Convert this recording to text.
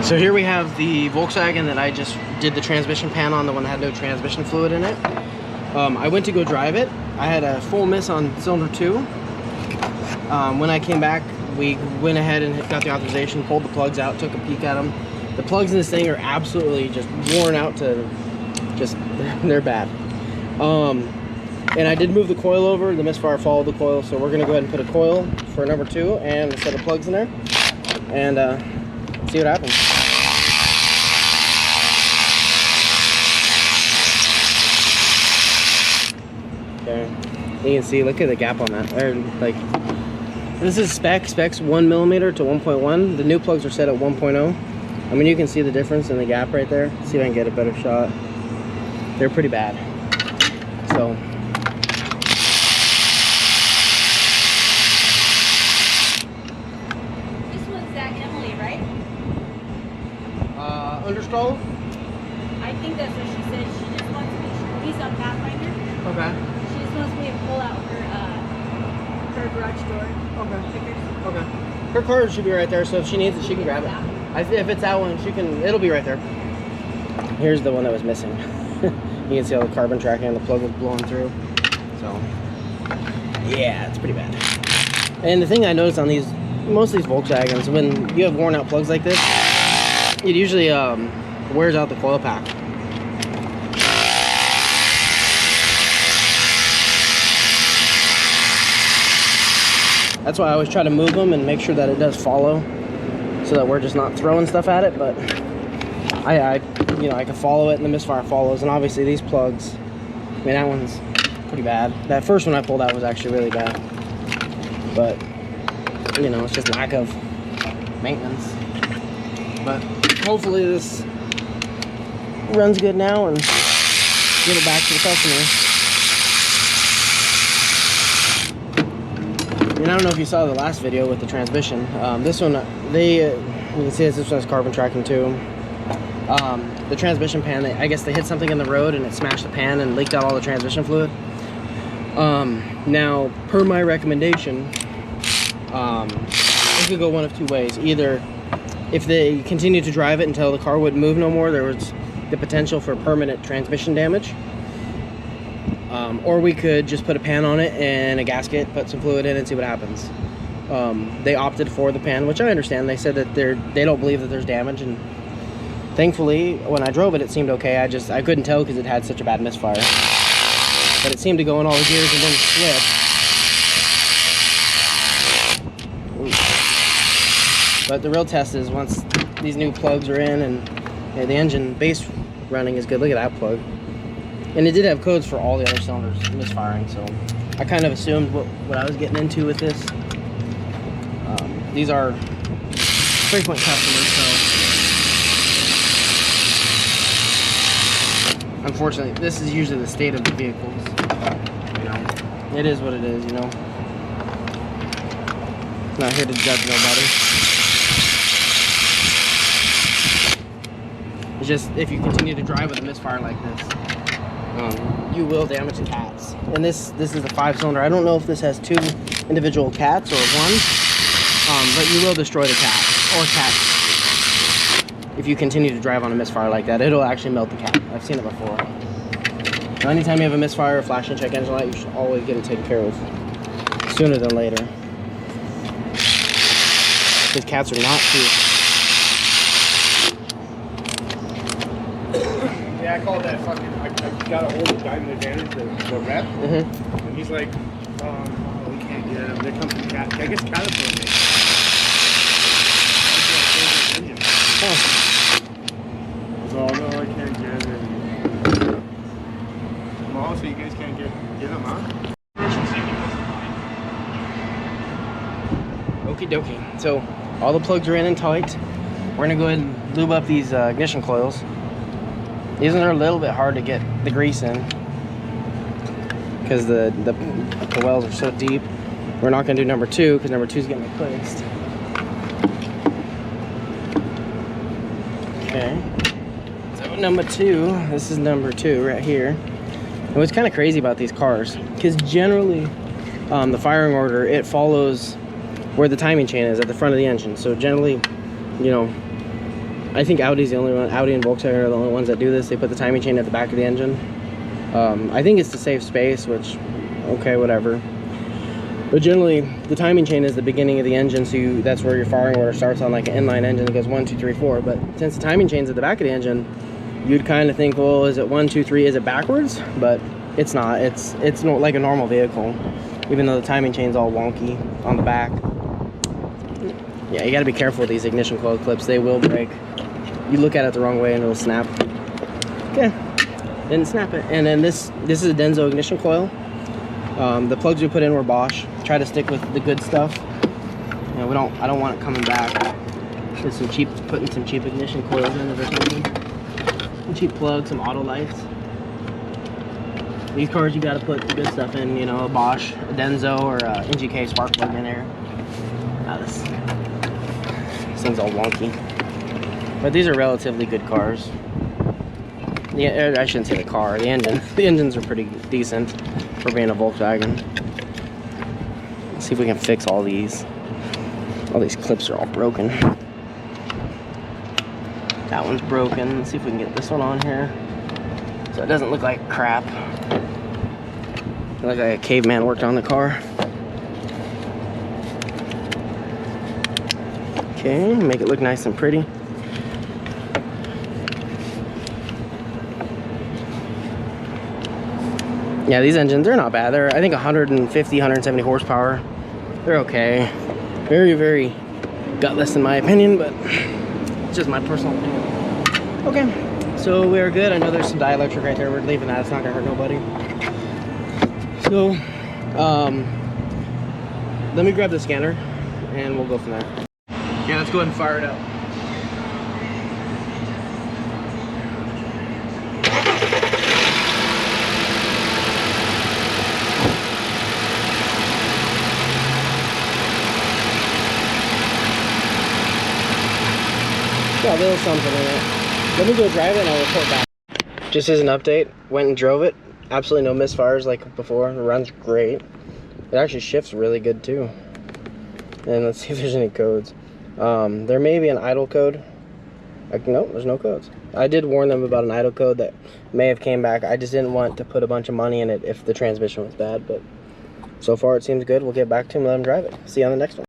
So here we have the Volkswagen that I just did the transmission pan on, the one that had no transmission fluid in it. I went to go drive it. I had a full miss on cylinder 2. When I came back, we went ahead and got the authorization, pulled the plugs out, took a peek at them. The plugs in this thing are absolutely just worn out to just, they're bad. And I did move the coil over. The misfire followed the coil, so we're gonna go ahead and put a coil for number 2 and a set of plugs in there and see what happens. Okay, you can see, look at the gap on that. They're like, this is specs 1mm to 1.1. The new plugs are set at 1.0. I mean, you can see the difference in the gap right there. See if I can get a better shot. They're pretty bad. So this one's Emily, right? Understall? I think that's what she said. She just wants me. He's on Pathfinder. Okay. She just wants me to pull out her garage door. Okay. Stickers. Okay. Her card should be right there, so if she needs it, she can grab it. If it's that one, she can. It'll be right there. Here's the one that was missing. You can see all the carbon tracking and the plug was blowing through. So, yeah, it's pretty bad. And the thing I noticed on most of these Volkswagens, when you have worn out plugs like this, it usually wears out the coil pack. That's why I always try to move them and make sure that it does follow, so that we're just not throwing stuff at it. But I can follow it, and the misfire follows. And obviously these plugs, I mean, that one's pretty bad. That first one I pulled out was actually really bad. But you know, it's just lack of maintenance. But hopefully this runs good now and get it back to the customer. And I don't know if you saw the last video with the transmission. This one, you can see this one has carbon tracking too. The transmission pan, I guess they hit something in the road and it smashed the pan and leaked out all the transmission fluid. Now, per my recommendation, it could go one of two ways. Either if they continue to drive it until the car wouldn't move no more, there was the potential for permanent transmission damage. Or we could just put a pan on it and a gasket, put some fluid in and see what happens. They opted for the pan, which I understand. They said that they don't believe that there's damage, and thankfully when I drove it, it seemed okay. I couldn't tell because it had such a bad misfire, but it seemed to go in all the gears and then slip. But the real test is once these new plugs are in and the engine base running is good. Look at that plug. And it did have codes for all the other cylinders misfiring, so I kind of assumed what I was getting into with this. These are frequent customers, so unfortunately, this is usually the state of the vehicles. You know, it is what it is, you know. Not here to judge nobody. It's just, if you continue to drive with a misfire like this, you will damage the cats. And this is a 5-cylinder. I don't know if this has 2 individual cats or 1, but you will destroy the cat or cats if you continue to drive on a misfire like that. It'll actually melt the cat. I've seen it before. So anytime you have a misfire or flash and check engine light, you should always get it taken care of sooner than later, because cats are not cheap. Yeah, I called that fucking. I got a hold of Diamond Advantage, the rep, and he's like, oh, we can't get them. They're coming from Cat. I guess Caterpillar makes them. Oh. Oh no, I can't get it. Well, so you guys can't get them, huh? Okie dokie. So all the plugs are in and tight. We're gonna go ahead and lube up these ignition coils. These ones are a little bit hard to get the grease in because the wells are so deep. We're not gonna do number 2 because number 2 is getting replaced. Okay. So number 2, this is number 2 right here. And what's kind of crazy about these cars, because generally the firing order, it follows where the timing chain is at the front of the engine. So generally, you know, I think Audi's the only one. Audi and Volkswagen are the only ones that do this. They put the timing chain at the back of the engine. I think it's to save space, which, okay, whatever. But generally, the timing chain is the beginning of the engine, so that's where your firing order starts on like an inline engine. It goes 1, 2, 3, 4. But since the timing chain's at the back of the engine, you'd kind of think, well, is it 1, 2, 3? Is it backwards? But it's not. It's not like a normal vehicle, even though the timing chain's all wonky on the back. Yeah, you got to be careful with these ignition coil clips. They will break. You look at it the wrong way and it'll snap. Okay, didn't snap it. And then this is a Denso ignition coil. The plugs we put in were Bosch. Try to stick with the good stuff. You know, I don't want it coming back. There's some cheap, putting some cheap ignition coils in it or something. Some cheap plugs, some auto lights. These cars you got to put the good stuff in. You know, a Bosch, a Denso, or a NGK spark plug in there. This thing's all wonky. But these are relatively good cars. Yeah, I shouldn't say the car, the engine. The engines are pretty decent for being a Volkswagen. Let's see if we can fix all these. All these clips are all broken. That one's broken. Let's see if we can get this one on here so it doesn't look like crap. Look like a caveman worked on the car. Okay, make it look nice and pretty. Yeah, these engines, they're not bad. They're, I think, 150, 170 horsepower. They're okay. Very, very gutless in my opinion, but it's just my personal opinion. Okay, so we're good. I know there's some dielectric right there. We're leaving that. It's not gonna hurt nobody. So, let me grab the scanner and we'll go from there. Okay, let's go ahead and fire it up. Got a little something in it. Let me go drive it and I'll report back. Just as an update, went and drove it. Absolutely no misfires like before. It runs great. It actually shifts really good too. And let's see if there's any codes. There may be an idle code. Nope, there's no codes. I did warn them about an idle code that may have came back. I just didn't want to put a bunch of money in it if the transmission was bad, but so far it seems good. We'll get back to him and let him drive it. See you on the next one.